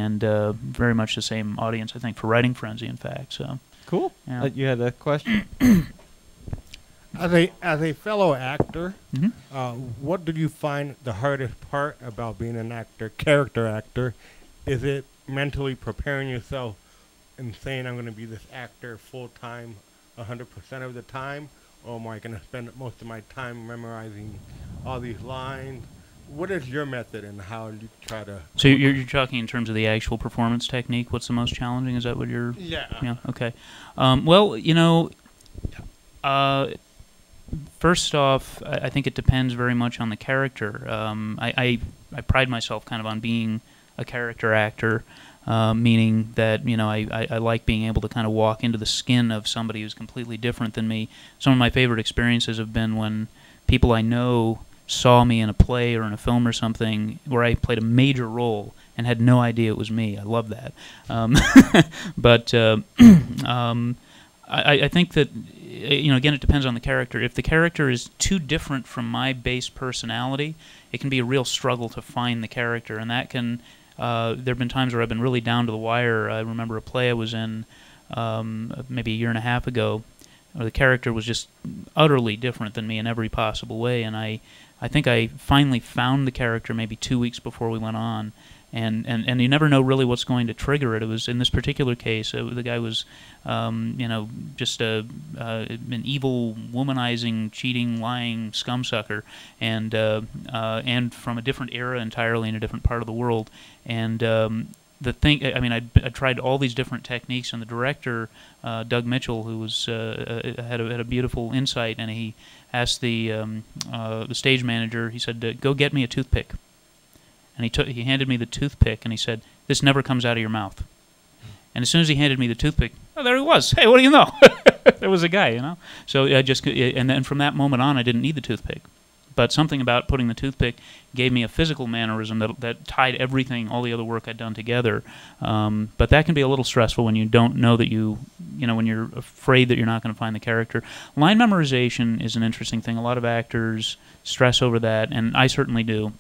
and very much the same audience, I think, for Writing Frenzy, in fact. So Cool. yeah. You had a question? As a fellow actor, Mhm. what did you find the hardest part about being an actor, character actor? Is it mentally preparing yourself and saying, I'm going to be this actor full time 100% of the time? Or am I going to spend most of my time memorizing all these lines? What is your method and how you try to... So you're talking in terms of the actual performance technique. What's the most challenging? Is that what you're... Yeah. Okay. Well, first off, I think it depends very much on the character. I pride myself kind of on being a character actor, meaning that I like being able to kind of walk into the skin of somebody who's completely different than me. Some of my favorite experiences have been when people I know saw me in a play or in a film or something where I played a major role and had no idea it was me. I love that. But I think that, again, it depends on the character. If the character is too different from my base personality, it can be a real struggle to find the character, and that can... there have been times where I've been really down to the wire. I remember a play I was in maybe a year and a half ago, where the character was just utterly different than me in every possible way, and I think I finally found the character maybe 2 weeks before we went on, and you never know really what's going to trigger it. It was in this particular case, the guy was, just an evil, womanizing, cheating, lying scumsucker, and from a different era entirely in a different part of the world, and the thing, I mean, I tried all these different techniques, and the director, Doug Mitchell, who was had a beautiful insight, and he asked the stage manager. He said, "Go get me a toothpick," and he handed me the toothpick, and he said, "This never comes out of your mouth." And as soon as he handed me the toothpick, oh, there he was. Hey, what do you know? There was a guy, So I just, and then from that moment on, I didn't need the toothpick. But something about putting the toothpick gave me a physical mannerism that tied everything, all the other work I'd done together. But that can be a little stressful when you don't know that when you're afraid that you're not going to find the character. Line memorization is an interesting thing. A lot of actors stress over that, and I certainly do.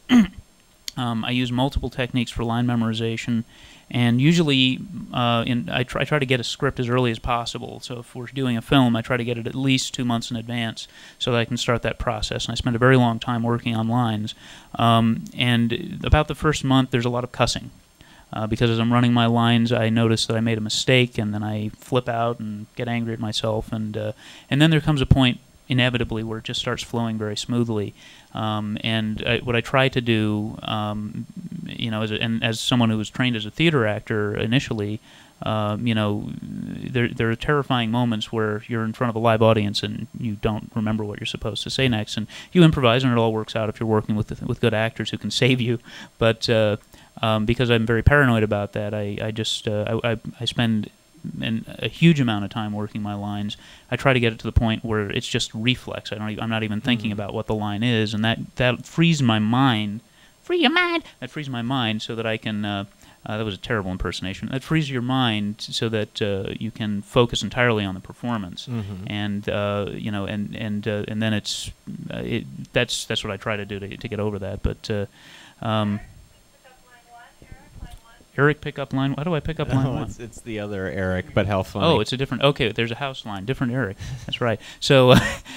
I use multiple techniques for line memorization, and usually I try to get a script as early as possible. So if we're doing a film, I try to get it at least 2 months in advance so that I can start that process. And I spend a very long time working on lines. And about the first month, there's a lot of cussing. Because as I'm running my lines, I notice that I made a mistake, and then I flip out and get angry at myself. And then there comes a point, inevitably, where it just starts flowing very smoothly. What I try to do, as someone who was trained as a theater actor initially, there are terrifying moments where you're in front of a live audience and you don't remember what you're supposed to say next, and you improvise, and it all works out if you're working with good actors who can save you. But because I'm very paranoid about that, I spend a huge amount of time working my lines. I try to get it to the point where it's just reflex. I'm not even thinking about what the line is, and that frees my mind. Free your mind. That frees my mind so that I can. That was a terrible impersonation. That frees your mind so that you can focus entirely on the performance, and and then that's what I try to do to get over that. But Eric, pick up line. How do I pick up line one? It's the other Eric, but how funny. Oh, it's a different... Okay, there's a house line. Different Eric. That's right. So,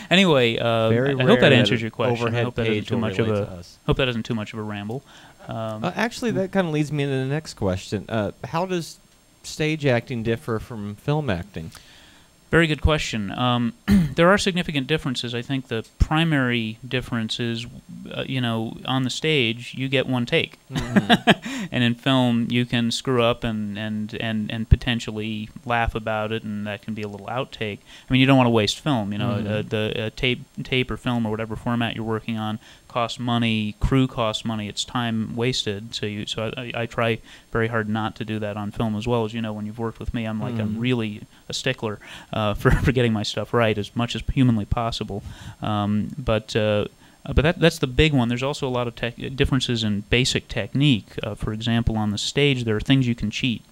anyway, Very I hope that rare answers your question. I overhead hope that page isn't too will much of relate a... to us. Hope that isn't too much of a ramble. Actually, that kind of leads me into the next question. How does stage acting differ from film acting? Very good question. There are significant differences. I think the primary difference is, on the stage, you get one take. And in film, you can screw up and potentially laugh about it, and that can be a little outtake. I mean, you don't want to waste film. The tape or film or whatever format you're working on costs money, crew costs money, it's time wasted. So I try very hard not to do that on film as well. As you know, when you've worked with me, I'm really a stickler for getting my stuff right as much as humanly possible. But that's the big one. There's also a lot of differences in basic technique. For example, on the stage, there are things you can cheat.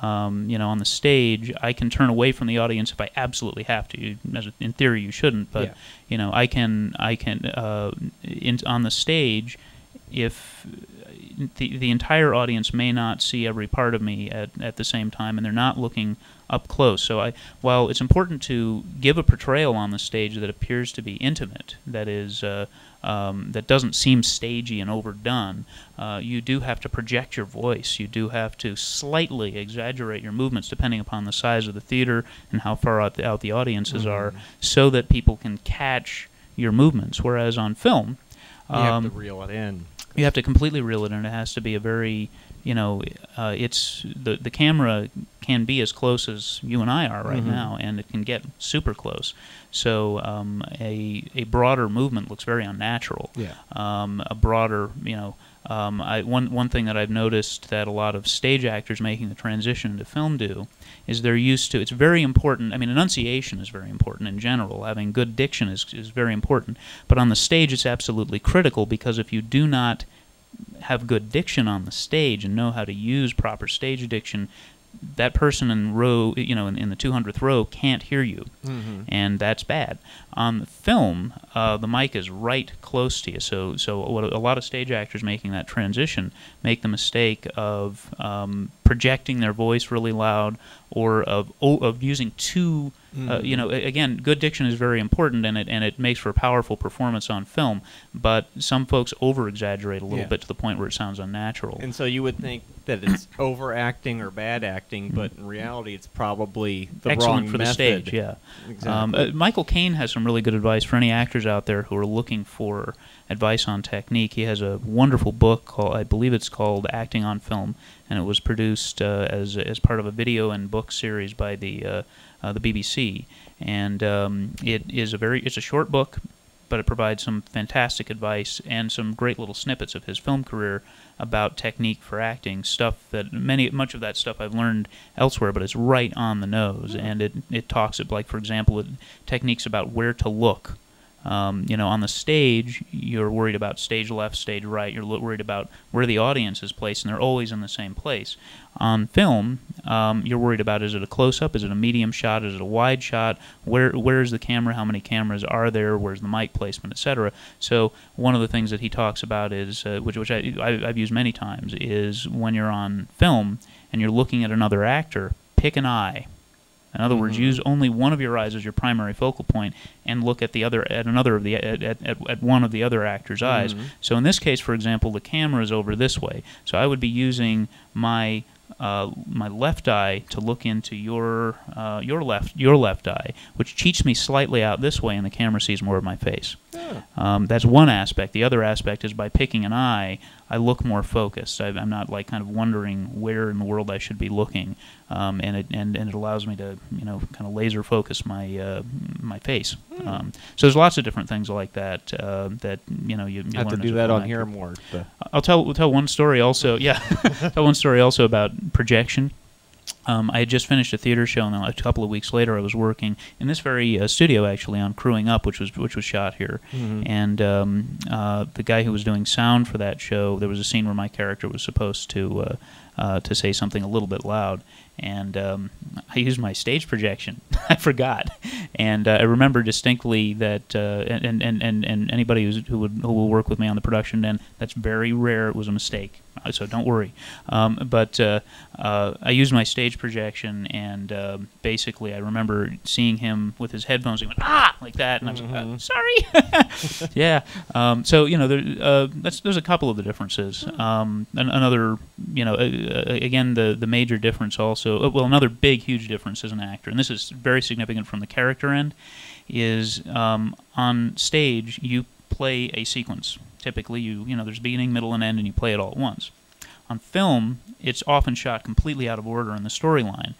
On the stage, I can turn away from the audience if I absolutely have to. In theory, you shouldn't, but I can. On the stage, if the entire audience may not see every part of me at the same time, and they're not looking up close. So while it's important to give a portrayal on the stage that appears to be intimate, that is that doesn't seem stagey and overdone, you do have to project your voice. You do have to slightly exaggerate your movements depending upon the size of the theater and how far out the audiences are, so that people can catch your movements. Whereas on film, you have to reel it in. You have to completely reel it in. It has to be a very, it's the camera can be as close as you and I are right now, and it can get super close. So a broader movement looks very unnatural. Yeah. A broader, one thing that I've noticed that a lot of stage actors making the transition into film do is they're used to. It's very important. I mean, enunciation is very important in general. Having good diction is very important. But on the stage, it's absolutely critical, because if you do not have good diction on the stage and know how to use proper stage diction, that person in row, in the 200th row can't hear you, and that's bad. On the film, the mic is right close to you, so what a lot of stage actors making that transition make the mistake of projecting their voice really loud, or of using too. Again, good diction is very important, and it makes for a powerful performance on film. But some folks over-exaggerate a little bit to the point where it sounds unnatural. And so you would think that it's overacting or bad acting, but in reality, it's probably the excellent wrong for the method. stage. Yeah, exactly. Michael Caine has some really good advice for any actors out there who are looking for advice on technique. He has a wonderful book called, I believe it's called Acting on Film, and it was produced as part of a video and book series by the BBC, and it's a short book, but it provides some fantastic advice and some great little snippets of his film career about technique for acting, stuff that much of that stuff I've learned elsewhere, but it's right on the nose, and it talks, like, for example, techniques about where to look. On the stage, you're worried about stage left, stage right. You're worried about where the audience is placed, and they're always in the same place. On film, you're worried about, is it a close-up, is it a medium shot, is it a wide shot, where's the camera, how many cameras are there, where's the mic placement, etc. So one of the things that he talks about is, which I've used many times, is when you're on film and you're looking at another actor, pick an eye. In other words, use only one of your eyes as your primary focal point, and look at one of the other actor's eyes. So in this case, for example, the camera is over this way. So I would be using my left eye to look into your left eye, which cheats me slightly out this way, and the camera sees more of my face. That's one aspect. The other aspect is, by picking an eye, I look more focused. I'm not like kind of wondering where in the world I should be looking, and it allows me to kind of laser focus my face. So there's lots of different things like that that you have to learn do as a that film on here actor. more. I'll tell one story also. Yeah, tell one story also about projection. I had just finished a theater show, and then a couple of weeks later, I was working in this very studio, actually, on Crewing Up, which was shot here. And the guy who was doing sound for that show, there was a scene where my character was supposed to say something a little bit loud, and I used my stage projection. I forgot, and I remember distinctly that, and anybody who will work with me on the production end, that's very rare. It was a mistake, so don't worry. But I used my stage projection, and basically I remember seeing him with his headphones. He went like that, and I was like, sorry. Yeah. So there's a couple of the differences. Another, again, the major difference also. Another big, huge difference as an actor, and this is very significant from the character end, is on stage you play a sequence. Typically, there's beginning, middle, and end, and you play it all at once. On film, it's often shot completely out of order in the storyline.